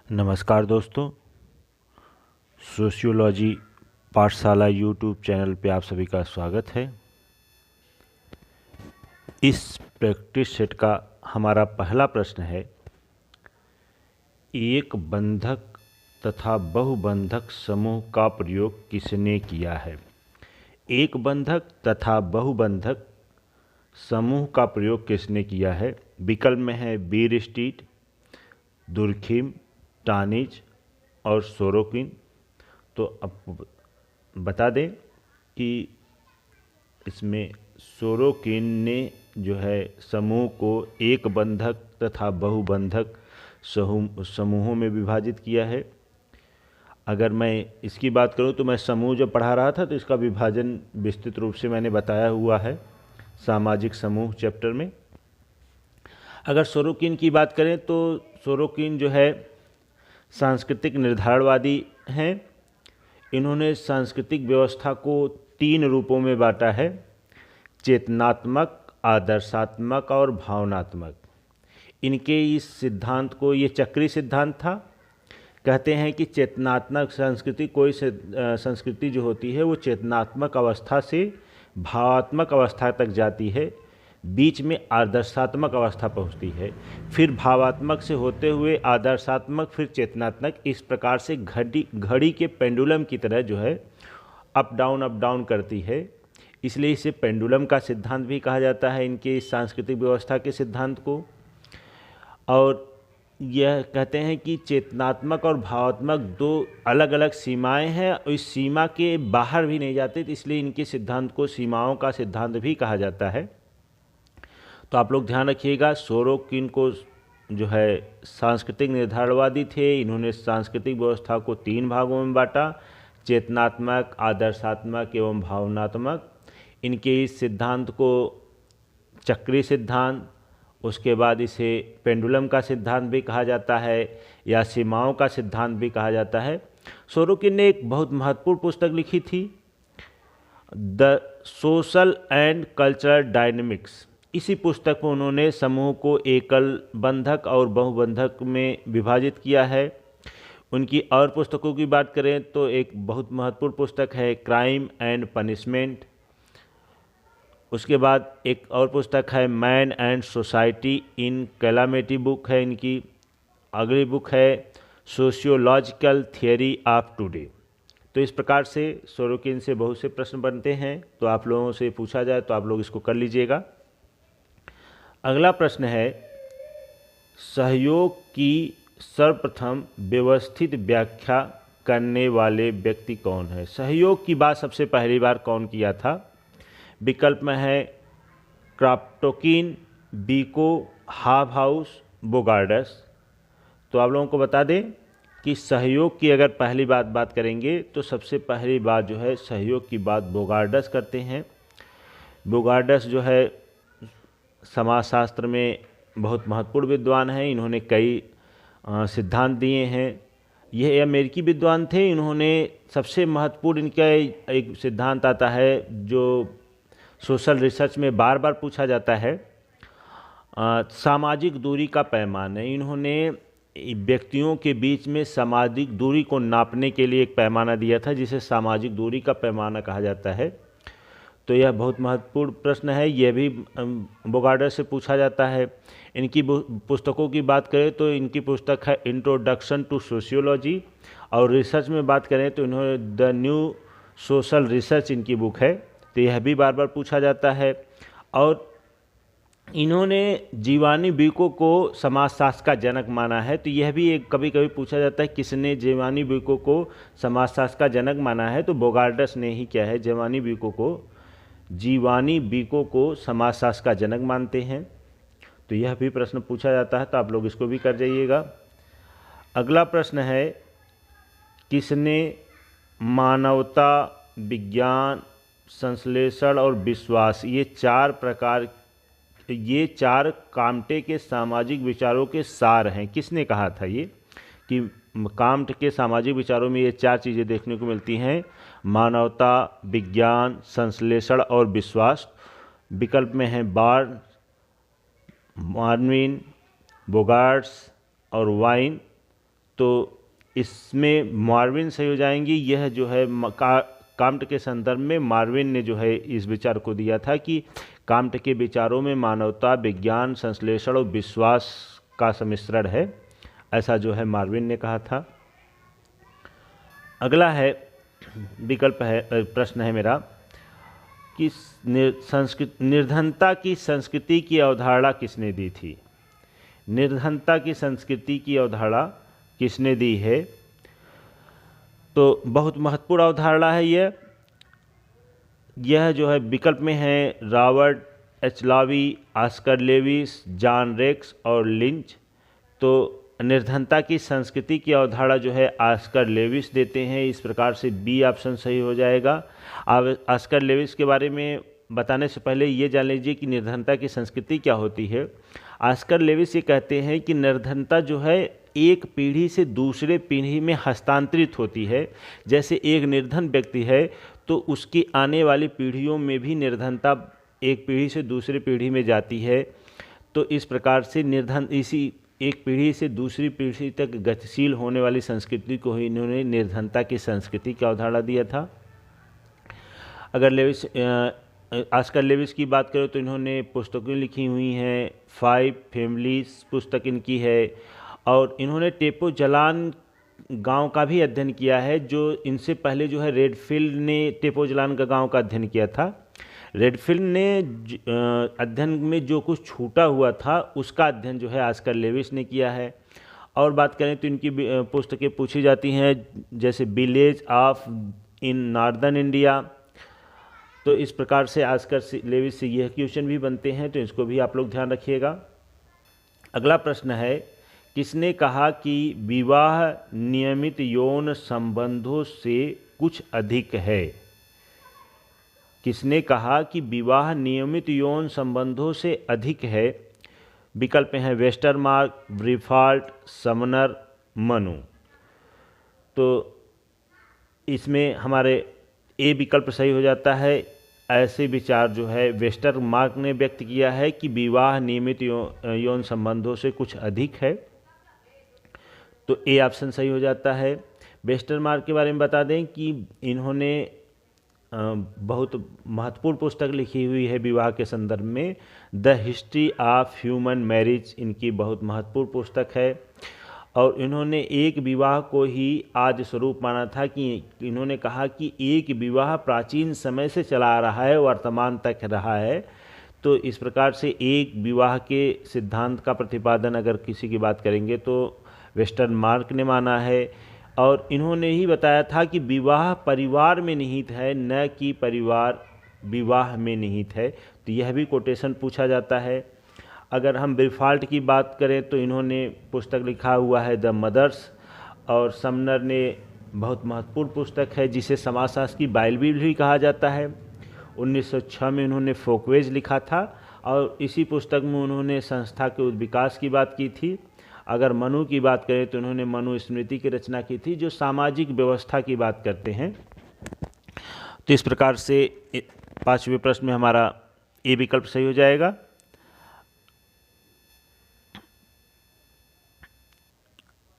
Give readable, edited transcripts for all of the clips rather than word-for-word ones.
नमस्कार दोस्तों, सोशियोलॉजी पाठशाला यूट्यूब चैनल पे आप सभी का स्वागत है। इस प्रैक्टिस सेट का हमारा पहला प्रश्न है, एक बंधक तथा बहुबंधक समूह का प्रयोग किसने किया है? एक बंधक तथा बहुबंधक समूह का प्रयोग किसने किया है? विकल्प में है बीरस्टीट, दुर्खिम, टानिज और सोरोकिन। तो अब बता दें कि इसमें सोरोकिन ने जो है समूह को एक बंधक तथा बहुबंधक समूहों में विभाजित किया है। अगर मैं इसकी बात करूं तो मैं समूह जब पढ़ा रहा था तो इसका विभाजन विस्तृत रूप से मैंने बताया हुआ है सामाजिक समूह चैप्टर में। अगर सोरोकिन की बात करें तो सोरोकिन जो है सांस्कृतिक निर्धारणवादी हैं। इन्होंने सांस्कृतिक व्यवस्था को 3 रूपों में बांटा है, चेतनात्मक, आदर्शात्मक और भावनात्मक। इनके इस सिद्धांत को, ये चक्री सिद्धांत था। कहते हैं कि चेतनात्मक संस्कृति, कोई संस्कृति जो होती है वो चेतनात्मक अवस्था से भावात्मक अवस्था तक जाती है, बीच में आदर्शात्मक अवस्था पहुंचती है, फिर भावात्मक से होते हुए आदर्शात्मक, फिर चेतनात्मक। इस प्रकार से घड़ी के पेंडुलम की तरह जो है अप डाउन करती है। इसलिए इसे पेंडुलम का सिद्धांत भी कहा जाता है, इनके इस सांस्कृतिक व्यवस्था के सिद्धांत को। और यह कहते हैं कि चेतनात्मक और भावात्मक 2 अलग अलग सीमाएं हैं और इस सीमा के बाहर भी नहीं जाते, तो इसलिए इनके सिद्धांत को सीमाओं का सिद्धांत भी कहा जाता है। तो आप लोग ध्यान रखिएगा, सोरोकिन को जो है सांस्कृतिक निर्धारणवादी थे। इन्होंने सांस्कृतिक व्यवस्था को 3 भागों में बांटा, चेतनात्मक, आदर्शात्मक एवं भावनात्मक। इनके इस सिद्धांत को चक्री सिद्धांत, उसके बाद इसे पेंडुलम का सिद्धांत भी कहा जाता है या सीमाओं का सिद्धांत भी कहा जाता है। सोरोकिन ने एक बहुत महत्वपूर्ण पुस्तक लिखी थी, the social and cultural dynamics. इसी पुस्तक में उन्होंने समूह को एकल बंधक और बहुबंधक में विभाजित किया है। उनकी और पुस्तकों की बात करें तो एक बहुत महत्वपूर्ण पुस्तक है क्राइम एंड पनिशमेंट। उसके बाद एक और पुस्तक है man and society in calamity book है इनकी। अगली बुक है सोशियोलॉजिकल थियरी ऑफ टुडे। तो इस प्रकार से सोरोकिन से बहुत से प्रश्न बनते हैं, तो आप लोगों से पूछा जाए तो आप लोग इसको कर लीजिएगा। अगला प्रश्न है, सहयोग की सर्वप्रथम व्यवस्थित व्याख्या करने वाले व्यक्ति कौन है? सहयोग की बात सबसे पहली बार कौन किया था? विकल्प में है क्राप्टोकिन, बीको, हाबहाउस, बोगार्डस। तो आप लोगों को बता दें कि सहयोग की अगर पहली बात करेंगे तो सबसे पहली बात जो है सहयोग की बात बोगार्डस करते हैं। बोगार्डस जो है समाजशास्त्र में बहुत महत्वपूर्ण विद्वान हैं। इन्होंने कई सिद्धांत दिए हैं। यह अमेरिकी विद्वान थे। इन्होंने सबसे महत्वपूर्ण इनका एक सिद्धांत आता है जो सोशल रिसर्च में बार बार पूछा जाता है, सामाजिक दूरी का पैमाना। इन्होंने व्यक्तियों के बीच में सामाजिक दूरी को नापने के लिए एक पैमाना दिया था जिसे सामाजिक दूरी का पैमाना कहा जाता है। तो यह बहुत महत्वपूर्ण प्रश्न है, यह भी बोगार्डस से पूछा जाता है। इनकी पुस्तकों की बात करें तो इनकी पुस्तक है इंट्रोडक्शन टू सोशियोलॉजी, और रिसर्च में बात करें तो इन्होंने द न्यू सोशल रिसर्च इनकी बुक है। तो यह भी बार बार पूछा जाता है। और इन्होंने जीवानी बीको को समाजशास्त्र का जनक माना है। तो यह भी एक कभी कभी पूछा जाता है किसने जीवानी बीको को समाजशास्त्र का जनक माना है, तो बोगार्डस ने ही क्या है जीवानी बीको को समाजशास्त्र का जनक मानते हैं। तो यह भी प्रश्न पूछा जाता है, तो आप लोग इसको भी कर जाइएगा। अगला प्रश्न है, किसने मानवता, विज्ञान, संश्लेषण और विश्वास, ये 4 काम्टे के सामाजिक विचारों के सार हैं, किसने कहा था ये कि काम्ट के सामाजिक विचारों में ये 4 चीज़ें देखने को मिलती हैं, मानवता, विज्ञान, संश्लेषण और विश्वास। विकल्प में है बार्न, मार्विन, बोगार्ड्स और वाइन। तो इसमें मार्विन सही हो जाएंगी। यह जो है काम्ट के संदर्भ में मार्विन ने जो है इस विचार को दिया था कि काम्ट के विचारों में मानवता, विज्ञान, संश्लेषण और विश्वास का सम्मिश्रण है, ऐसा जो है मार्विन ने कहा था। अगला है विकल्प है, प्रश्न है मेरा कि निर्धनता की संस्कृति की अवधारणा किसने दी थी? निर्धनता की संस्कृति की अवधारणा किसने दी है? तो बहुत महत्वपूर्ण अवधारणा है यह जो है विकल्प में है रॉबर्ट एच लावी, ऑस्कर लेविस, जॉन रेक्स और लिंच। तो निर्धनता की संस्कृति की अवधारणा जो है ऑस्कर लेविस देते हैं, इस प्रकार से बी ऑप्शन सही हो जाएगा। अब ऑस्कर लेविस के बारे में बताने से पहले ये जान लीजिए कि निर्धनता की संस्कृति क्या होती है। ऑस्कर लेविस ये कहते हैं कि निर्धनता जो है एक पीढ़ी से दूसरे पीढ़ी में हस्तांतरित होती है। जैसे एक निर्धन व्यक्ति है तो उसकी आने वाली पीढ़ियों में भी निर्धनता एक पीढ़ी से दूसरी पीढ़ी में जाती है। तो इस प्रकार से इसी एक पीढ़ी से दूसरी पीढ़ी तक गतिशील होने वाली संस्कृति को ही इन्होंने निर्धनता की संस्कृति का अवधारणा दिया था। अगर ऑस्कर लेविस की बात करें तो इन्होंने पुस्तकें लिखी हुई हैं, 5 फैमिलीज पुस्तक इनकी है, और इन्होंने टेपोजलान गांव का भी अध्ययन किया है। जो इनसे पहले जो है रेडफील्ड ने टेपोजलान का गांव का अध्ययन किया था। रेडफील्ड ने अध्ययन में जो कुछ छूटा हुआ था उसका अध्ययन जो है ऑस्कर लेविस ने किया है। और बात करें तो इनकी पुस्तकें पूछी जाती हैं, जैसे village of in northern India. तो इस प्रकार से ऑस्कर लेविस से यह क्वेश्चन भी बनते हैं, तो इसको भी आप लोग ध्यान रखिएगा। अगला प्रश्न है, किसने कहा कि विवाह नियमित यौन संबंधों से कुछ अधिक है? किसने कहा कि विवाह नियमित यौन संबंधों से अधिक है? विकल्प हैं वेस्टरमार्क, ब्रीफाल्ट, समनर, मनु। तो इसमें हमारे ए विकल्प सही हो जाता है। ऐसे विचार जो है वेस्टरमार्क ने व्यक्त किया है कि विवाह नियमित यौन संबंधों से कुछ अधिक है, तो ए ऑप्शन सही हो जाता है। वेस्टरमार्क के बारे में बता दें कि इन्होंने बहुत महत्वपूर्ण पुस्तक लिखी हुई है विवाह के संदर्भ में, the history of human marriage इनकी बहुत महत्वपूर्ण पुस्तक है। और इन्होंने एक विवाह को ही आदि स्वरूप माना था कि इन्होंने कहा कि एक विवाह प्राचीन समय से चला आ रहा है, वर्तमान तक रहा है। तो इस प्रकार से एक विवाह के सिद्धांत का प्रतिपादन अगर किसी की बात करेंगे तो वेस्टरमार्क ने माना है। और इन्होंने ही बताया था कि विवाह परिवार में निहित है, न कि परिवार विवाह में निहित है। तो यह भी कोटेशन पूछा जाता है। अगर हम ब्रीफाल्ट की बात करें तो इन्होंने पुस्तक लिखा हुआ है द मदर्स, और समनर ने बहुत महत्वपूर्ण पुस्तक है जिसे समाजशास्त्र की बाइबल भी कहा जाता है। 1906 में उन्होंने फोकवेज लिखा था और इसी पुस्तक में उन्होंने संस्था के विकास की बात की थी। अगर मनु की बात करें तो उन्होंने मनु स्मृति की रचना की थी जो सामाजिक व्यवस्था की बात करते हैं। तो इस प्रकार से 5वें प्रश्न में हमारा ए विकल्प सही हो जाएगा।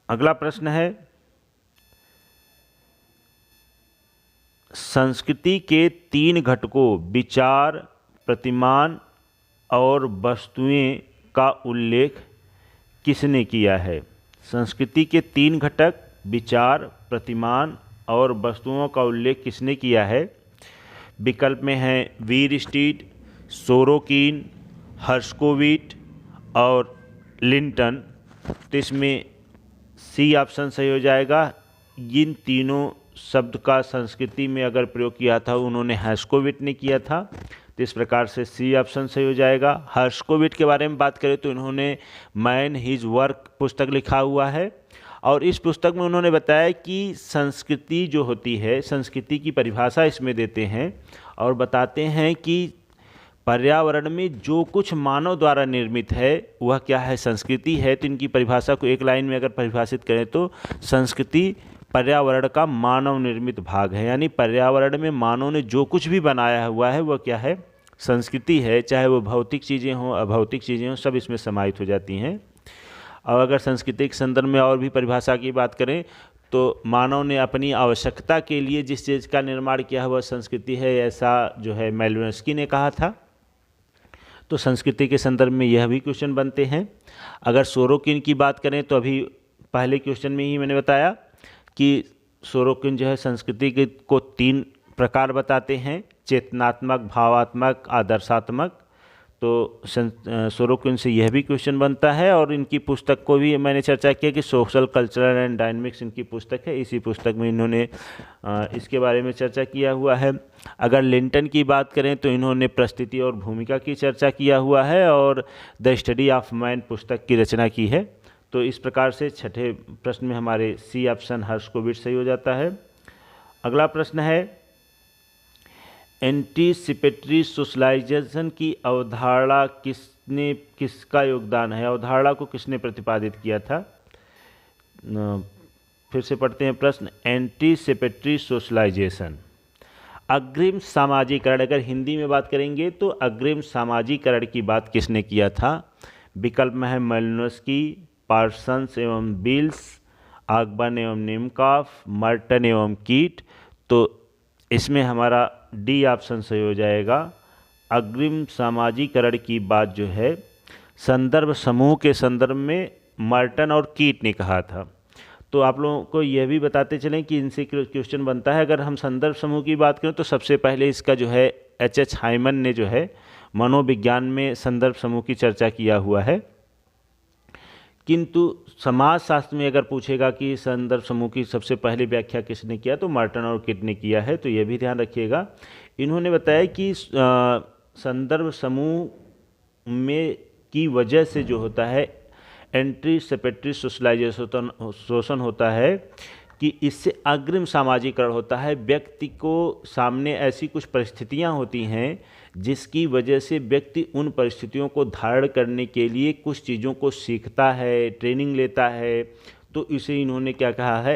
अगला प्रश्न है, संस्कृति के 3 घटकों विचार, प्रतिमान और वस्तुएं का उल्लेख किसने किया है? संस्कृति के 3 घटक विचार, प्रतिमान और वस्तुओं का उल्लेख किसने किया है? विकल्प में है वीरस्टीड, सोरोकिन, हर्शकोविट और लिंटन। तो इसमें सी ऑप्शन सही हो जाएगा। इन तीनों शब्द का संस्कृति में अगर प्रयोग किया था उन्होंने हर्शकोविट ने किया था। तो इस प्रकार से सी ऑप्शन सही हो जाएगा। हर्शकोविट के बारे में बात करें तो इन्होंने मैन हिज वर्क पुस्तक लिखा हुआ है और इस पुस्तक में उन्होंने बताया कि संस्कृति जो होती है, संस्कृति की परिभाषा इसमें देते हैं और बताते हैं कि पर्यावरण में जो कुछ मानव द्वारा निर्मित है वह क्या है? संस्कृति है। तो इनकी परिभाषा को एक लाइन में अगर परिभाषित करें तो संस्कृति पर्यावरण का मानव निर्मित भाग है, यानी पर्यावरण में मानव ने जो कुछ भी बनाया हुआ है वह क्या है? संस्कृति है। चाहे वो भौतिक चीज़ें हों, अभौतिक चीज़ें हों, सब इसमें समाहित हो जाती हैं। और अगर संस्कृति के संदर्भ में और भी परिभाषा की बात करें तो मानव ने अपनी आवश्यकता के लिए जिस चीज़ का निर्माण किया है वह संस्कृति है, ऐसा जो है मेलिनोव्स्की ने कहा था। तो संस्कृति के संदर्भ में यह भी क्वेश्चन बनते हैं। अगर सोरोकिन की बात करें तो अभी पहले क्वेश्चन में ही मैंने बताया कि सोरोकिन जो है संस्कृति को 3 प्रकार बताते हैं, चेतनात्मक, भावात्मक, आदर्शात्मक। तो सोरोकिन से यह भी क्वेश्चन बनता है और इनकी पुस्तक को भी मैंने चर्चा किया कि सोशल, कल्चरल एंड डायनेमिक्स इनकी पुस्तक है। इसी पुस्तक में इन्होंने इसके बारे में चर्चा किया हुआ है। अगर लिंटन की बात करें तो इन्होंने परिस्थिति और भूमिका की चर्चा किया हुआ है और द स्टडी ऑफ मैन पुस्तक की रचना की है। तो इस प्रकार से छठे प्रश्न में हमारे सी ऑप्शन हर्शकोविच सही हो जाता है। अगला प्रश्न है, एंटीसिपेटरी सोशलाइजेशन की अवधारणा किसका योगदान है? अवधारणा को किसने प्रतिपादित किया था? फिर से पढ़ते हैं प्रश्न, एंटीसिपेटरी सोशलाइजेशन, अग्रिम सामाजिकरण। अगर हिंदी में बात करेंगे तो अग्रिम सामाजिकरण की बात किसने किया था? विकल्प में है मेलिनोव्स्की, पार्सन्स एवं बिल्स, आगबन एवं निमकॉफ, मर्टन एवं कीट। तो इसमें हमारा डी ऑप्शन सही हो जाएगा। अग्रिम सामाजिकरण की बात जो है संदर्भ समूह के संदर्भ में मर्टन और कीट ने कहा था। तो आप लोगों को यह भी बताते चलें कि इनसे क्वेश्चन बनता है। अगर हम संदर्भ समूह की बात करें तो सबसे पहले इसका जो है एच हाइमन ने जो है मनोविज्ञान में संदर्भ समूह की चर्चा किया हुआ है। किंतु समाजशास्त्र में अगर पूछेगा कि संदर्भ समूह की सबसे पहली व्याख्या किसने किया तो मर्टन और कीट ने किया है। तो यह भी ध्यान रखिएगा। इन्होंने बताया कि संदर्भ समूह में की वजह से जो होता है एंटीसिपेटरी सोशलाइजेशन होता है कि इससे अग्रिम सामाजिकरण होता है। व्यक्ति को सामने ऐसी कुछ परिस्थितियां होती हैं जिसकी वजह से व्यक्ति उन परिस्थितियों को धारण करने के लिए कुछ चीज़ों को सीखता है, ट्रेनिंग लेता है। तो इसे इन्होंने क्या कहा है?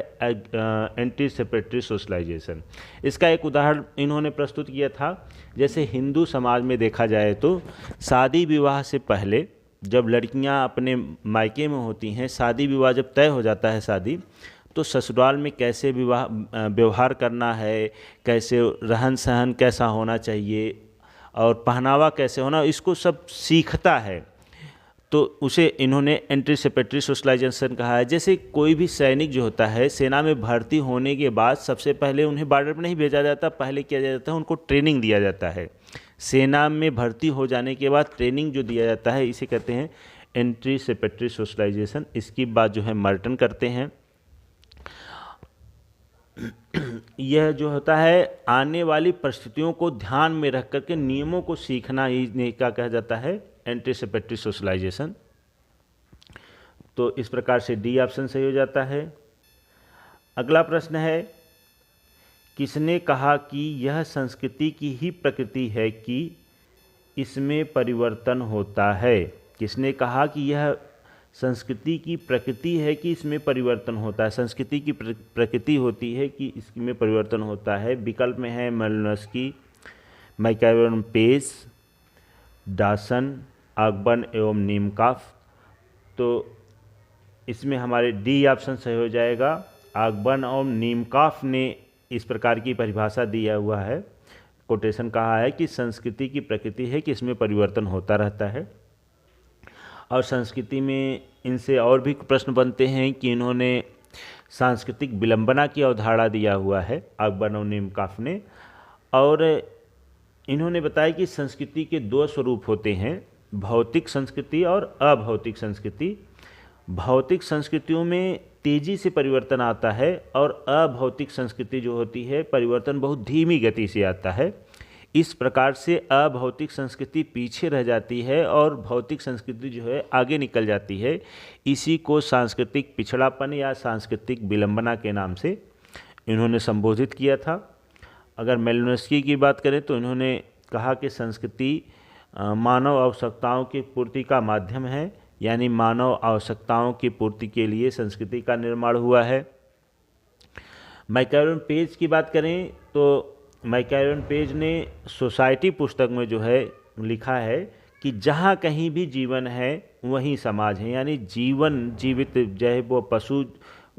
Anticipatory socialization. इसका एक उदाहरण इन्होंने प्रस्तुत किया था। जैसे हिंदू समाज में देखा जाए तो शादी विवाह से पहले जब लड़कियां अपने मायके में होती हैं, शादी विवाह जब तय हो जाता है शादी, तो ससुराल में कैसे व्यवहार करना है, कैसे रहन सहन कैसा होना चाहिए और पहनावा कैसे होना, इसको सब सीखता है। तो उसे इन्होंने एंटीसिपेटरी सोशलाइजेशन कहा है। जैसे कोई भी सैनिक जो होता है सेना में भर्ती होने के बाद सबसे पहले उन्हें बॉर्डर पर नहीं भेजा जाता, पहले किया जाता है उनको ट्रेनिंग दिया जाता है। सेना में भर्ती हो जाने के बाद ट्रेनिंग जो दिया जाता है इसे कहते हैं एंटीसिपेटरी सोशलाइजेशन। इसकी बात जो है मर्टन करते हैं। यह जो होता है आने वाली परिस्थितियों को ध्यान में रख करके नियमों को सीखना, ही क्या कहा जाता है? Anticipatory socialization. तो इस प्रकार से डी ऑप्शन सही हो जाता है। अगला प्रश्न है, किसने कहा कि यह संस्कृति की ही प्रकृति है कि इसमें परिवर्तन होता है? किसने कहा कि यह संस्कृति की प्रकृति है कि इसमें परिवर्तन होता है? संस्कृति की प्रकृति होती है कि इसमें परिवर्तन होता है। विकल्प में है मेलिनोव्स्की, मैकएवन पेज, डासन, आगबन एवं निमकॉफ। तो इसमें हमारे डी ऑप्शन सही हो जाएगा। आगबन और निमकॉफ ने इस प्रकार की परिभाषा दिया हुआ है, कोटेशन कहा है कि संस्कृति की प्रकृति है कि इसमें परिवर्तन होता रहता है। और संस्कृति में इनसे और भी प्रश्न बनते हैं कि इन्होंने सांस्कृतिक विलंबना की अवधारणा दिया हुआ है आगबन और निमकॉफ ने। और इन्होंने बताया कि संस्कृति के 2 स्वरूप होते हैं, भौतिक संस्कृति और अभौतिक संस्कृति। भौतिक संस्कृतियों में तेजी से परिवर्तन आता है और अभौतिक संस्कृति जो होती है परिवर्तन बहुत धीमी गति से आता है। इस प्रकार से अभौतिक संस्कृति पीछे रह जाती है और भौतिक संस्कृति जो है आगे निकल जाती है। इसी को सांस्कृतिक पिछड़ापन या सांस्कृतिक विलंबना के नाम से इन्होंने संबोधित किया था। अगर मेलिनोव्स्की की बात करें तो इन्होंने कहा कि संस्कृति मानव आवश्यकताओं की पूर्ति का माध्यम है, यानी मानव आवश्यकताओं की पूर्ति के लिए संस्कृति का निर्माण हुआ है। मैकएवन पेज की बात करें तो मैकएवन पेज ने सोसाइटी पुस्तक में जो है लिखा है कि जहाँ कहीं भी जीवन है वहीं समाज है, यानी जीवन जीवित चाहे वो पशु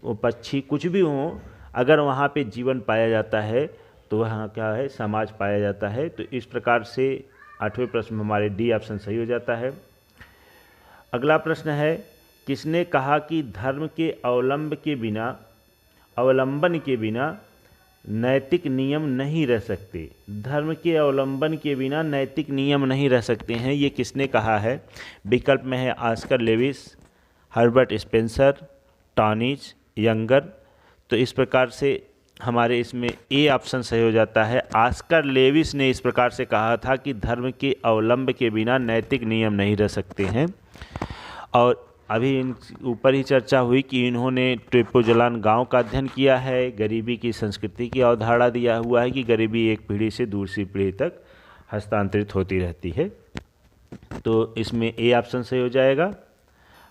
वो पक्षी कुछ भी हो, अगर वहाँ पे जीवन पाया जाता है तो वहाँ क्या है, समाज पाया जाता है। तो इस प्रकार से 8वें प्रश्न में हमारे डी ऑप्शन सही हो जाता है। अगला प्रश्न है, किसने कहा कि धर्म के अवलंबन के बिना नैतिक नियम नहीं रह सकते? धर्म के अवलंबन के बिना नैतिक नियम नहीं रह सकते हैं, ये किसने कहा है? विकल्प में है Oscar Lewis, Herbert Spencer, Tonnies, Younger. तो इस प्रकार से हमारे इसमें ए ऑप्शन सही हो जाता है। ऑस्कर लेविस ने इस प्रकार से कहा था कि धर्म के अवलंब के बिना नैतिक नियम नहीं रह सकते हैं। और अभी इन ऊपर ही चर्चा हुई कि इन्होंने टेपोजलान गांव का अध्ययन किया है, गरीबी की संस्कृति की अवधारणा दिया हुआ है कि गरीबी एक पीढ़ी से दूसरी पीढ़ी तक हस्तांतरित होती रहती है। तो इसमें ए ऑप्शन सही हो जाएगा।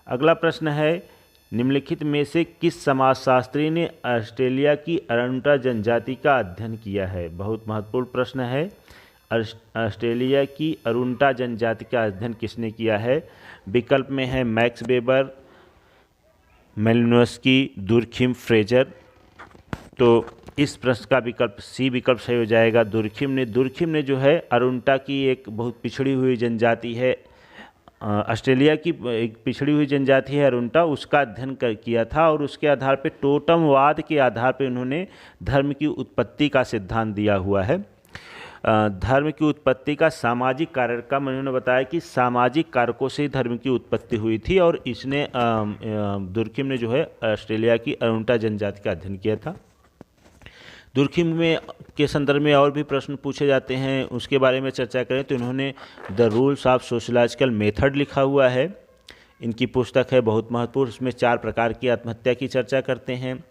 अगला प्रश्न है, निम्नलिखित में से किस समाजशास्त्री ने ऑस्ट्रेलिया की अरुंटा जनजाति का अध्ययन किया है? बहुत महत्वपूर्ण प्रश्न है। ऑस्ट्रेलिया की अरुंटा जनजाति का अध्ययन किसने किया है? विकल्प में है मैक्स वेबर, मेलिनोव्स्की, दुर्खिम, फ्रेजर। तो इस प्रश्न का विकल्प सी विकल्प सही हो जाएगा। दुर्खिम ने जो है अरुंटा की एक बहुत पिछड़ी हुई जनजाति है, ऑस्ट्रेलिया की एक पिछड़ी हुई जनजाति है अरुंटा, उसका अध्ययन किया था और उसके आधार पे टोटमवाद के आधार पे उन्होंने धर्म की उत्पत्ति का सिद्धांत दिया हुआ है। धर्म की उत्पत्ति का सामाजिक कारक का उन्होंने बताया कि सामाजिक कारकों से धर्म की उत्पत्ति हुई थी और इसने दुर्खिम ने जो है ऑस्ट्रेलिया की अरुंटा जनजाति का अध्ययन किया था। दुर्खिम में के संदर्भ में और भी प्रश्न पूछे जाते हैं, उसके बारे में चर्चा करें तो इन्होंने the rules of sociological method लिखा हुआ है। इनकी पुस्तक है बहुत महत्वपूर्ण, इसमें 4 प्रकार की आत्महत्या की चर्चा करते हैं।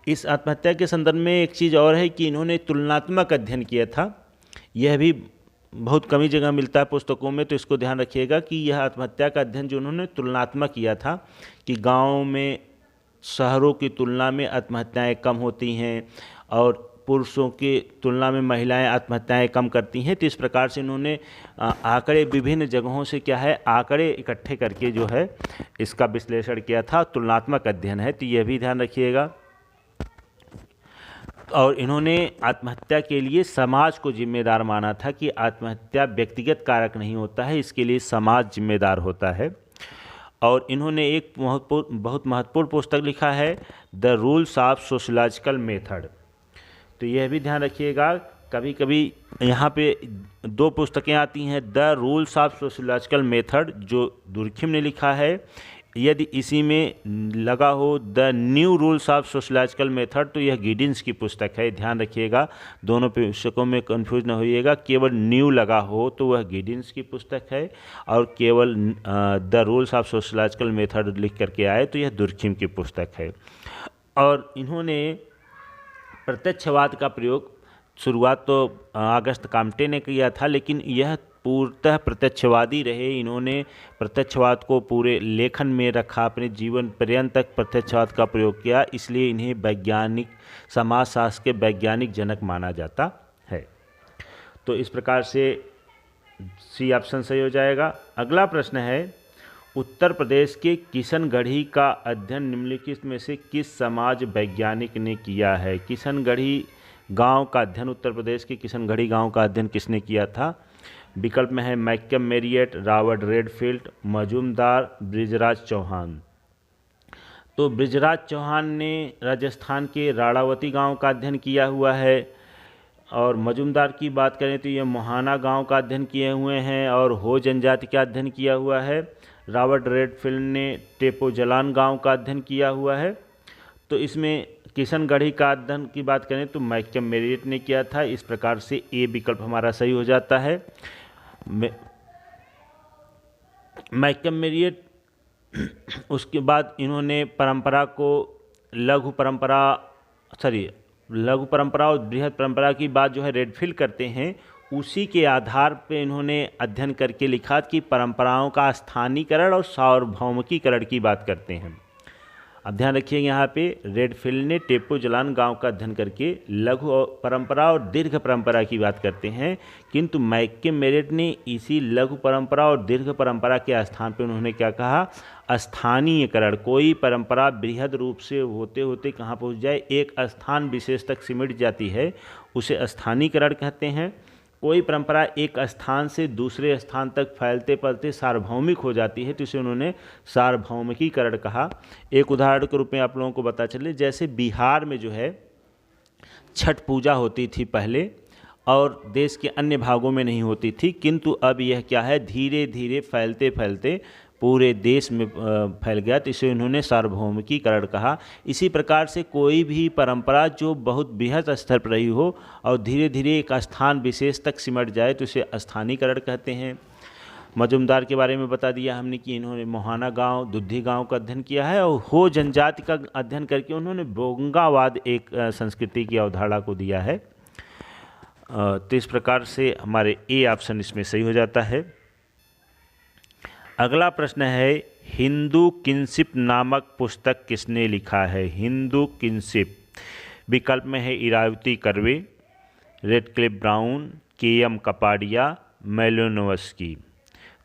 इस आत्महत्या के संदर्भ में एक चीज़ और है कि इन्होंने तुलनात्मक अध्ययन किया था। यह भी बहुत कमी जगह मिलता है पुस्तकों में, तो इसको ध्यान रखिएगा कि यह आत्महत्या का अध्ययन जो उन्होंने तुलनात्मक किया था कि गाँव में शहरों की तुलना में आत्महत्याएँ कम होती हैं और पुरुषों की तुलना में महिलाएं आत्महत्याएं कम करती हैं। तो इस प्रकार से इन्होंने आंकड़े विभिन्न जगहों से क्या है आंकड़े इकट्ठे करके जो है इसका विश्लेषण किया था, तुलनात्मक अध्ययन है, तो यह भी ध्यान रखिएगा। और इन्होंने आत्महत्या के लिए समाज को जिम्मेदार माना था कि आत्महत्या व्यक्तिगत कारक नहीं होता है, इसके लिए समाज जिम्मेदार होता है। और इन्होंने एक बहुत महत्वपूर्ण पुस्तक लिखा है the rules of sociological method. तो यह भी ध्यान रखिएगा, कभी कभी यहाँ पे 2 पुस्तकें आती हैं, the rules of sociological method जो दुर्खिम ने लिखा है, यदि इसी में लगा हो the new rules of sociological method तो यह गिडिन्स की पुस्तक है। ध्यान रखिएगा, दोनों पुस्तकों में कंफ्यूज न होइएगा, केवल न्यू लगा हो तो वह गिडिन्स की पुस्तक है और केवल the rules of sociological method लिख करके आए तो यह दुर्खिम की पुस्तक है। और इन्होंने प्रत्यक्षवाद का प्रयोग शुरुआत तो अगस्त काम्टे ने किया था, लेकिन यह पूर्णतः प्रत्यक्षवादी रहे। इन्होंने प्रत्यक्षवाद को पूरे लेखन में रखा, अपने जीवन पर्यंत तक प्रत्यक्षवाद का प्रयोग किया, इसलिए इन्हें वैज्ञानिक समाजशास्त्र के वैज्ञानिक जनक माना जाता है। तो इस प्रकार से सी ऑप्शन सही हो जाएगा। अगला प्रश्न है, उत्तर प्रदेश के किशनगढ़ी का अध्ययन निम्नलिखित में से किस समाज वैज्ञानिक ने किया है? किशनगढ़ी गांव का अध्ययन, उत्तर प्रदेश के किशनगढ़ी गांव का अध्ययन किसने किया था? विकल्प में है McKim Marriott, Robert Redfield, Majumdar, Brijraj Chauhan. तो बृजराज चौहान ने राजस्थान के राणावती गांव का अध्ययन किया हुआ है। और मजूमदार की बात करें तो ये मोहाना गांव का अध्ययन किए हुए हैं और हो जनजाति का अध्ययन किया हुआ है। रॉबर्ट रेडफील्ड ने टेपोजलान गांव का अध्ययन किया हुआ है। तो इसमें किशनगढ़ी का अध्ययन की बात करें तो मैकम मेरियट ने किया था। इस प्रकार से ए विकल्प हमारा सही हो जाता है। मैकम मेरियट, उसके बाद इन्होंने परंपरा को लघु परंपरा और बृहद परंपरा की बात जो है रेडफील्ड करते हैं, उसी के आधार पे इन्होंने अध्ययन करके लिखा कि परंपराओं का स्थानीयकरण और सार्वभौमिकीकरण की बात करते हैं। अब ध्यान रखिए यहाँ पे रेडफील्ड ने टेप्पोज़लान गांव का अध्ययन करके लघु और परंपरा और दीर्घ परंपरा की बात करते हैं, किंतु मैकमेरेट ने इसी लघु परंपरा और दीर्घ परंपरा के स्थान पर उन्होंने क्या कहा, स्थानीयकरण। कोई परंपरा बृहद रूप से होते होते कहाँ पहुँच जाए, एक स्थान विशेष तक सिमट जाती है, उसे स्थानीयकरण कहते हैं। कोई परंपरा एक स्थान से दूसरे स्थान तक फैलते फैलते सार्वभौमिक हो जाती है तो इसे उन्होंने सार्वभौमिकीकरण कहा। एक उदाहरण के रूप में आप लोगों को पता चले, जैसे बिहार में जो है छठ पूजा होती थी पहले और देश के अन्य भागों में नहीं होती थी, किंतु अब यह क्या है, धीरे धीरे फैलते फैलते पूरे देश में फैल गया, तो इसे उन्होंने सार्वभौमिकीकरण कहा। इसी प्रकार से कोई भी परंपरा जो बहुत बृहद स्तर पर रही हो और धीरे धीरे एक स्थान विशेष तक सिमट जाए तो इसे स्थानीयकरण कहते हैं। मजुमदार के बारे में बता दिया हमने कि इन्होंने मोहाना गांव, दुद्धी गांव का अध्ययन किया है और हो जनजाति का अध्ययन करके उन्होंने बोंगावाद एक संस्कृति की अवधारणा को दिया है। तो इस प्रकार से हमारे ए ऑप्शन इसमें सही हो जाता है। अगला प्रश्न है, हिंदू किनशिप नामक पुस्तक किसने लिखा है? हिंदू किनशिप विकल्प में है Iravati Karve, Radcliffe Brown, K M. Kapadia, Malinowski.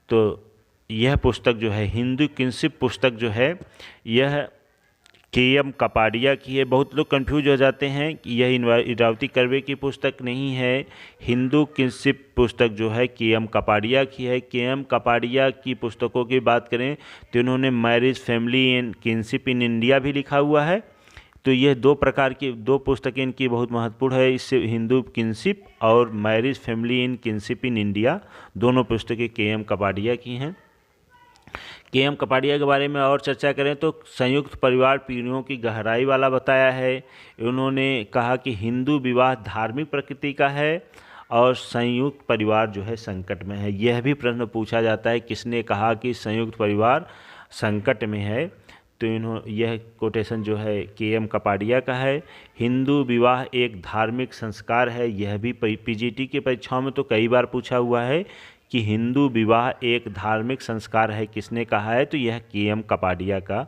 तो यह पुस्तक जो है, हिंदू किनशिप पुस्तक जो है, यह के.एम. कपाडिया की है। बहुत लोग कंफ्यूज हो जाते हैं कि यह इरावती कर्वे की पुस्तक नहीं है। हिंदू किनशिप पुस्तक जो है के.एम. कपाडिया की है। के.एम. कपाडिया की पुस्तकों की बात करें तो इन्होंने marriage, family and kinship in India भी लिखा हुआ है। तो यह दो प्रकार की दो पुस्तकें इनकी बहुत महत्वपूर्ण है। इससे हिंदू किनशिप और marriage, family in kinship in India, दोनों पुस्तकें के.एम. कपाडिया की हैं। के.एम. कपाडिया के बारे में और चर्चा करें तो संयुक्त परिवार पीढ़ियों की गहराई वाला बताया है। उन्होंने कहा कि हिंदू विवाह धार्मिक प्रकृति का है और संयुक्त परिवार जो है संकट में है। यह भी प्रश्न पूछा जाता है, किसने कहा कि संयुक्त परिवार संकट में है? तो यह कोटेशन जो है के.एम. कपाडिया का है। हिंदू विवाह एक धार्मिक संस्कार है, यह भी पीजीटी की परीक्षाओं में तो कई बार पूछा हुआ है कि हिंदू विवाह एक धार्मिक संस्कार है, किसने कहा है? तो यह के.एम. कपाडिया का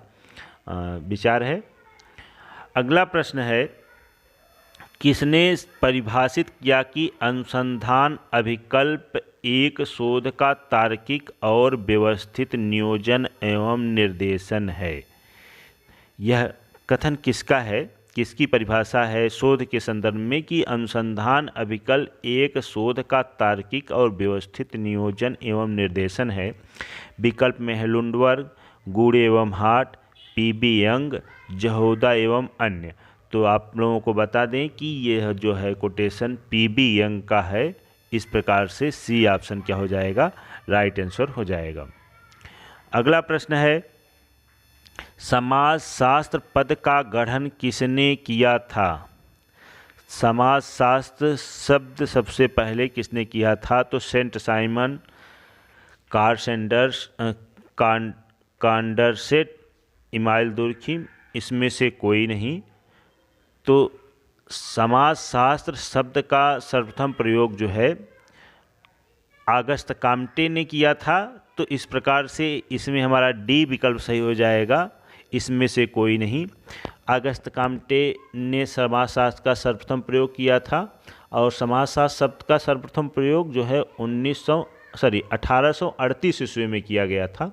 विचार है। अगला प्रश्न है, किसने परिभाषित किया कि अनुसंधान अभिकल्प एक शोध का तार्किक और व्यवस्थित नियोजन एवं निर्देशन है? यह कथन किसका है, किसकी परिभाषा है शोध के संदर्भ में कि अनुसंधान अभिकल्प एक शोध का तार्किक और व्यवस्थित नियोजन एवं निर्देशन है? विकल्प में है लुंडवर्ग, गुड़ एवं हाट, पी.बी. यंग, जहोदा एवं अन्य। तो आप लोगों को बता दें कि यह जो है कोटेशन पी.बी. यंग का है। इस प्रकार से सी ऑप्शन क्या हो जाएगा, राइट आंसर हो जाएगा। अगला प्रश्न है, समाजशास्त्र पद का गठन किसने किया था? समाजशास्त्र शब्द सबसे पहले किसने किया था? तो सेंट साइमन, कारसेंडर्स, कांडरसेट, इमाइल दुर्खिम, इसमें से कोई नहीं। तो समाजशास्त्र शब्द का सर्वप्रथम प्रयोग जो है अगस्त काम्टे ने किया था। तो इस प्रकार से इसमें हमारा डी विकल्प सही हो जाएगा, इसमें से कोई नहीं। अगस्त काम्टे ने समाजशास्त्र का सर्वप्रथम प्रयोग किया था और समाजशास्त्र शब्द का सर्वप्रथम प्रयोग जो है 1838 ईस्वी में किया गया था।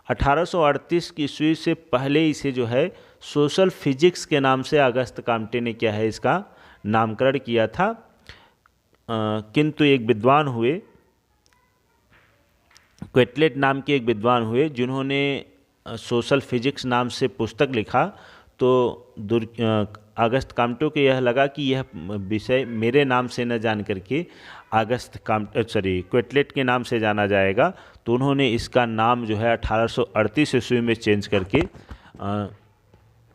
1838 की ईस्वी से पहले इसे जो है सोशल फिजिक्स के नाम से अगस्त काम्टे ने क्या है इसका नामकरण किया था। किंतु एक विद्वान हुए, क्वेटलेट नाम के एक विद्वान हुए, जिन्होंने सोशल फिजिक्स नाम से पुस्तक लिखा। तो अगस्त काम्टे को यह लगा कि यह विषय मेरे नाम से न जान करके क्वेटलेट के नाम से जाना जाएगा। तो उन्होंने इसका नाम जो है 1838 ईस्वी में चेंज करके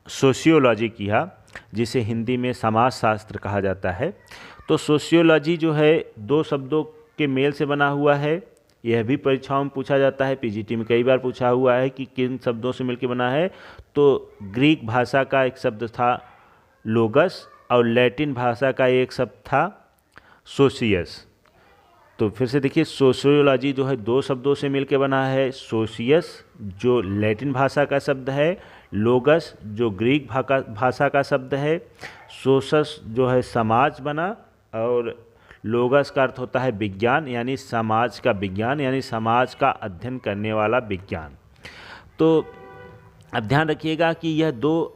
सोशियोलॉजी किया, जिसे हिंदी में समाजशास्त्र कहा जाता है। तो सोशियोलॉजी जो है दो शब्दों के मेल से बना हुआ है। यह भी परीक्षाओं में पूछा जाता है, पीजीटी में कई बार पूछा हुआ है कि किन शब्दों से मिलकर बना है। तो ग्रीक भाषा का एक शब्द था लोगस और लैटिन भाषा का एक शब्द था सोशियस। तो फिर से देखिए, सोशियोलॉजी जो है दो शब्दों से मिलकर बना है, सोशियस जो लैटिन भाषा का शब्द है, लोगस जो ग्रीक भाषा का शब्द है, सोसस जो है समाज बना, और लोगस का अर्थ होता है विज्ञान, यानी समाज का विज्ञान, यानी समाज का अध्ययन करने वाला विज्ञान। तो अब ध्यान रखिएगा कि यह दो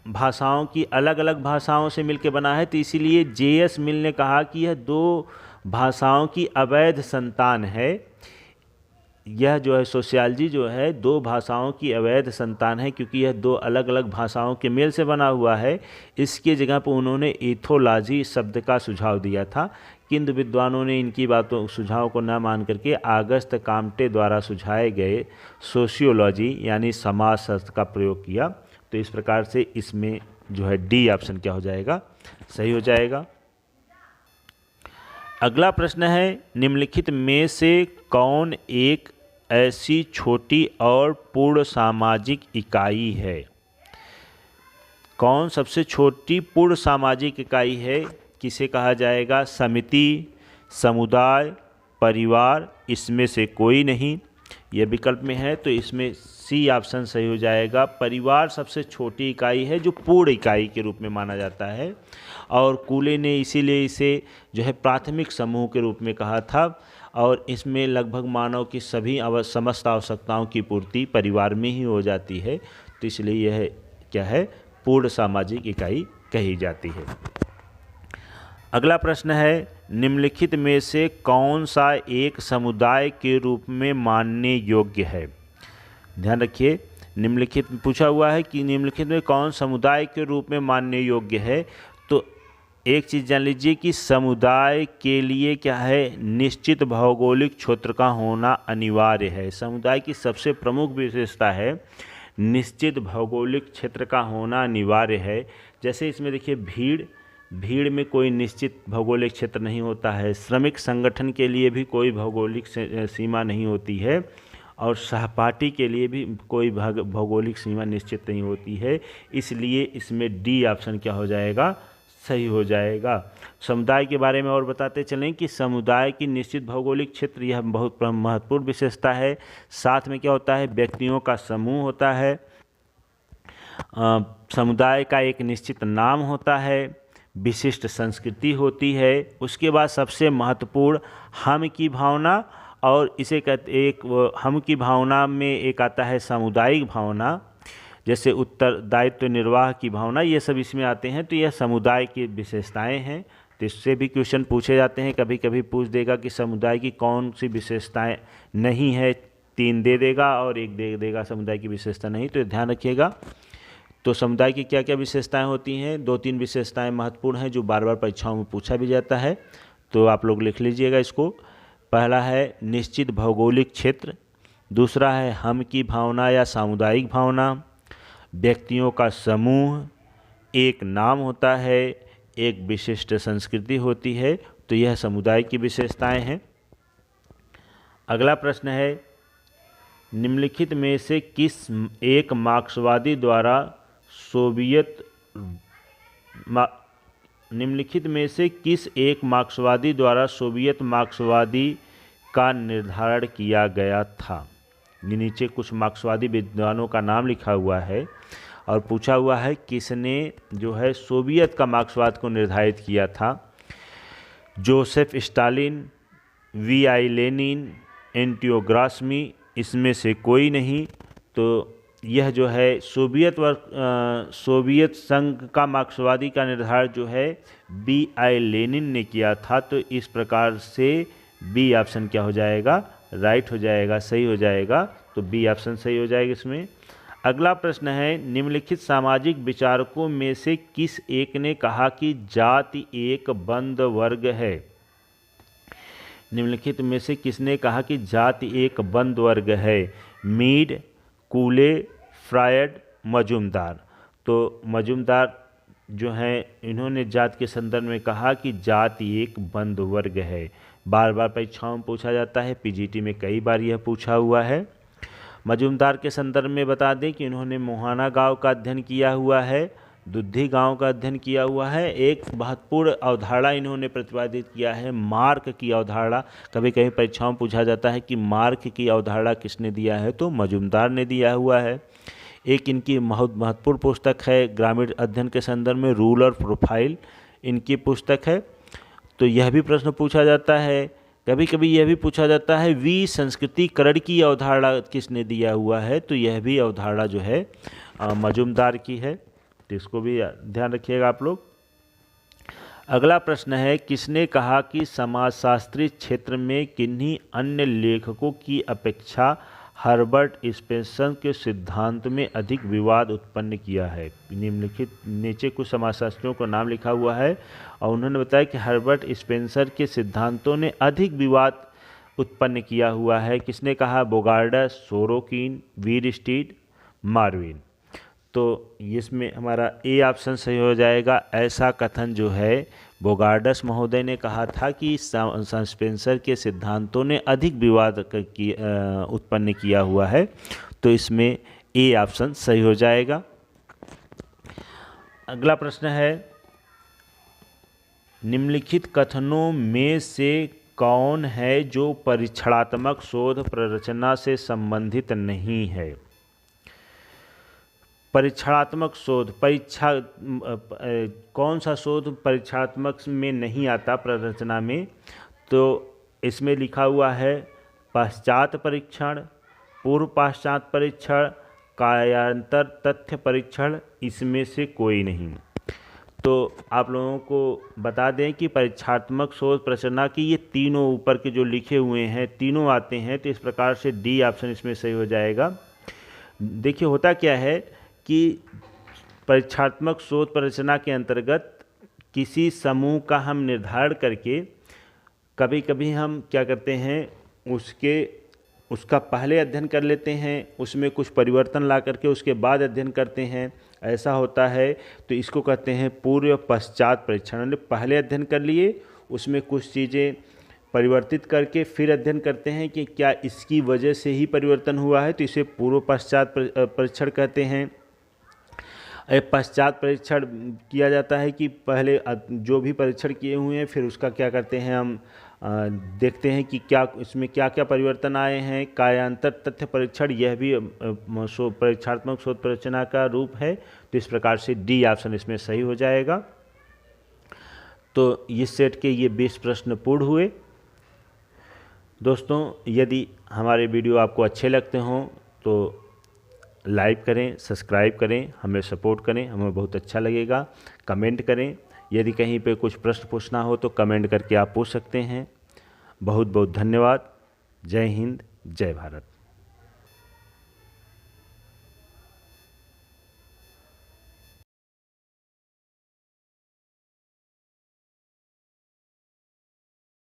भाषाओं की अलग अलग भाषाओं से मिलकर बना है, तो इसीलिए जे.एस. मिल ने कहा कि यह दो भाषाओं की अवैध संतान है। यह जो है सोशियोलॉजी जो है दो भाषाओं की अवैध संतान है, क्योंकि यह दो अलग अलग भाषाओं के मेल से बना हुआ है। इसके जगह पर उन्होंने एथोलॉजी शब्द का सुझाव दिया था, किंतु विद्वानों ने इनकी बातों सुझाव को न मान करके अगस्त काम्टे द्वारा सुझाए गए सोशियोलॉजी यानी समाजशास्त्र का प्रयोग किया। तो इस प्रकार से इसमें जो है डी ऑप्शन क्या हो जाएगा, सही हो जाएगा। अगला प्रश्न है, निम्नलिखित में से कौन एक ऐसी छोटी और पूर्ण सामाजिक इकाई है? कौन सबसे छोटी पूर्ण सामाजिक इकाई है? किसे कहा जाएगा? समिति, समुदाय, परिवार, इसमें से कोई नहीं। यह विकल्प में है, तो इसमें सी ऑप्शन सही हो जाएगा। परिवार सबसे छोटी इकाई है जो पूर्ण इकाई के रूप में माना जाता है, और कूले ने इसीलिए इसे जो है प्राथमिक समूह के रूप में कहा था, और इसमें लगभग मानव की सभी समस्त आवश्यकताओं की पूर्ति परिवार में ही हो जाती है, तो इसलिए यह क्या है, पूर्ण सामाजिक इकाई कही जाती है। अगला प्रश्न है, निम्नलिखित में से कौन सा एक समुदाय के रूप में मानने योग्य है? ध्यान रखिए, निम्नलिखित पूछा हुआ है कि निम्नलिखित में कौन समुदाय के रूप में मानने योग्य है। तो एक चीज़ जान लीजिए कि समुदाय के लिए क्या है, निश्चित भौगोलिक क्षेत्र का होना अनिवार्य है। समुदाय की सबसे प्रमुख विशेषता है निश्चित भौगोलिक क्षेत्र का होना अनिवार्य है। जैसे इसमें देखिए भीड़ में कोई निश्चित भौगोलिक क्षेत्र नहीं होता है। श्रमिक संगठन के लिए भी कोई भौगोलिक सीमा नहीं होती है, और सहपाठी के लिए भी कोई भौगोलिक सीमा निश्चित नहीं होती है। इसलिए इसमें डी ऑप्शन क्या हो जाएगा, सही हो जाएगा। समुदाय के बारे में और बताते चलें कि समुदाय की निश्चित भौगोलिक क्षेत्र यह बहुत महत्वपूर्ण विशेषता है। साथ में क्या होता है, व्यक्तियों का समूह होता है, समुदाय का एक निश्चित नाम होता है, विशिष्ट संस्कृति होती है। उसके बाद सबसे महत्वपूर्ण हम की भावना, और इसे कहते एक हम की भावना में एक आता है सामुदायिक भावना, जैसे उत्तरदायित्व निर्वाह की भावना, ये सब इसमें आते हैं। तो यह समुदाय की विशेषताएं हैं। तो इससे भी क्वेश्चन पूछे जाते हैं, कभी कभी पूछ देगा कि समुदाय की कौन सी विशेषताएं नहीं है, 3 दे देगा और 1 दे देगा समुदाय की विशेषता नहीं, तो ध्यान रखिएगा। तो समुदाय की क्या क्या विशेषताएं होती हैं? 2-3 विशेषताएं महत्वपूर्ण हैं जो बार बार परीक्षाओं में पूछा भी जाता है, तो आप लोग लिख लीजिएगा इसको। पहला है निश्चित भौगोलिक क्षेत्र, दूसरा है हम की भावना या सामुदायिक भावना, व्यक्तियों का समूह, एक नाम होता है, एक विशिष्ट संस्कृति होती है। तो यह समुदाय की विशेषताएं हैं। अगला प्रश्न है, निम्नलिखित में से किस एक मार्क्सवादी द्वारा सोवियत मार्क्सवादी का निर्धारण किया गया था? नीचे कुछ मार्क्सवादी विद्वानों का नाम लिखा हुआ है और पूछा हुआ है किसने जो है सोवियत का मार्क्सवाद को निर्धारित किया था। Joseph Stalin, V.I. Lenin, Antonio Gramsci, इसमें से कोई नहीं। तो यह जो है सोवियत संघ का मार्क्सवादी का निर्धारण जो है V.I. लेनिन ने किया था। तो इस प्रकार से बी ऑप्शन क्या हो जाएगा, राइट हो जाएगा, सही हो जाएगा। तो बी ऑप्शन सही हो जाएगा इसमें। अगला प्रश्न है, निम्नलिखित सामाजिक विचारकों में से किस एक ने कहा कि जाति एक बंद वर्ग है? निम्नलिखित में से किसने कहा कि जाति एक बंद वर्ग है? Mead, कूले, Freud, Majumdar. तो मजूमदार जो हैं इन्होंने जाति के संदर्भ में कहा कि जाति एक बंद वर्ग है। बार बार परीक्षाओं में पूछा जाता है, पीजीटी में कई बार यह पूछा हुआ है। मजूमदार के संदर्भ में बता दें कि इन्होंने मोहाना गांव का अध्ययन किया हुआ है, दुद्धि गांव का अध्ययन किया हुआ है। एक महत्वपूर्ण अवधारणा इन्होंने प्रतिपादित किया है, मार्क की अवधारणा। कभी कभी परीक्षाओं में पूछा जाता है कि मार्क की अवधारणा किसने दिया है, तो मजूमदार ने दिया हुआ है। एक इनकी बहुत महत्वपूर्ण पुस्तक है ग्रामीण अध्ययन के संदर्भ में, रूरल प्रोफाइल इनकी पुस्तक है। तो यह भी प्रश्न पूछा जाता है। कभी कभी यह भी पूछा जाता है विसंस्कृतिकरण की अवधारणा किसने दिया हुआ है, तो यह भी अवधारणा जो है मजूमदार की है, तो इसको भी ध्यान रखिएगा आप लोग। अगला प्रश्न है, किसने कहा कि समाजशास्त्री क्षेत्र में किन्हीं अन्य लेखकों की अपेक्षा हर्बर्ट स्पेंसर के सिद्धांत में अधिक विवाद उत्पन्न किया है। निम्नलिखित नीचे कुछ समाजशास्त्रियों का नाम लिखा हुआ है और उन्होंने बताया कि हर्बर्ट स्पेंसर के सिद्धांतों ने अधिक विवाद उत्पन्न किया हुआ है। किसने कहा? Bogardus, Sorokin, Bierstedt, Marvin. तो इसमें हमारा ए ऑप्शन सही हो जाएगा। ऐसा कथन जो है बोगार्डस महोदय ने कहा था कि स्पेंसर के सिद्धांतों ने अधिक विवाद उत्पन्न किया हुआ है, तो इसमें ए ऑप्शन सही हो जाएगा। अगला प्रश्न है, निम्नलिखित कथनों में से कौन है जो परीक्षणात्मक शोध प्ररचना से संबंधित नहीं है? परीक्षणात्मक शोध, कौन सा शोध परीक्षणात्मक में नहीं आता प्ररचना में? तो इसमें लिखा हुआ है पश्चात परीक्षण, पूर्व पश्चात परीक्षण, कार्यान्तर तथ्य परीक्षण, इसमें से कोई नहीं। तो आप लोगों को बता दें कि परीक्षणात्मक शोध प्ररचना की ये तीनों ऊपर के जो लिखे हुए हैं तीनों आते हैं, तो इस प्रकार से डी ऑप्शन इसमें सही हो जाएगा। देखिए होता क्या है कि परीक्षणात्मक शोध प्ररचना के अंतर्गत किसी समूह का हम निर्धारण करके कभी कभी हम क्या करते हैं उसका पहले अध्ययन कर लेते हैं, उसमें कुछ परिवर्तन ला करके उसके बाद अध्ययन करते हैं, ऐसा होता है। तो इसको कहते हैं पूर्व पश्चात परीक्षण। पहले अध्ययन कर लिए, उसमें कुछ चीज़ें परिवर्तित करके फिर अध्ययन करते हैं कि क्या इसकी वजह से ही परिवर्तन हुआ है, तो इसे पूर्व पश्चात परीक्षण कहते हैं। पश्चात परीक्षण किया जाता है कि पहले जो भी परीक्षण किए हुए हैं फिर उसका क्या करते हैं हम देखते हैं कि क्या इसमें क्या क्या परिवर्तन आए हैं। कार्यान्तर तथ्य परीक्षण, यह भी परीक्षणात्मक शोध प्ररचना का रूप है, तो इस प्रकार से डी ऑप्शन इसमें सही हो जाएगा। तो इस सेट के ये 20 प्रश्न पूर्ण हुए। दोस्तों, यदि हमारे वीडियो आपको अच्छे लगते हों तो लाइक करें, सब्सक्राइब करें, हमें सपोर्ट करें, हमें बहुत अच्छा लगेगा। कमेंट करें, यदि कहीं पे कुछ प्रश्न पूछना हो तो कमेंट करके आप पूछ सकते हैं। बहुत बहुत धन्यवाद। जय हिंद, जय भारत।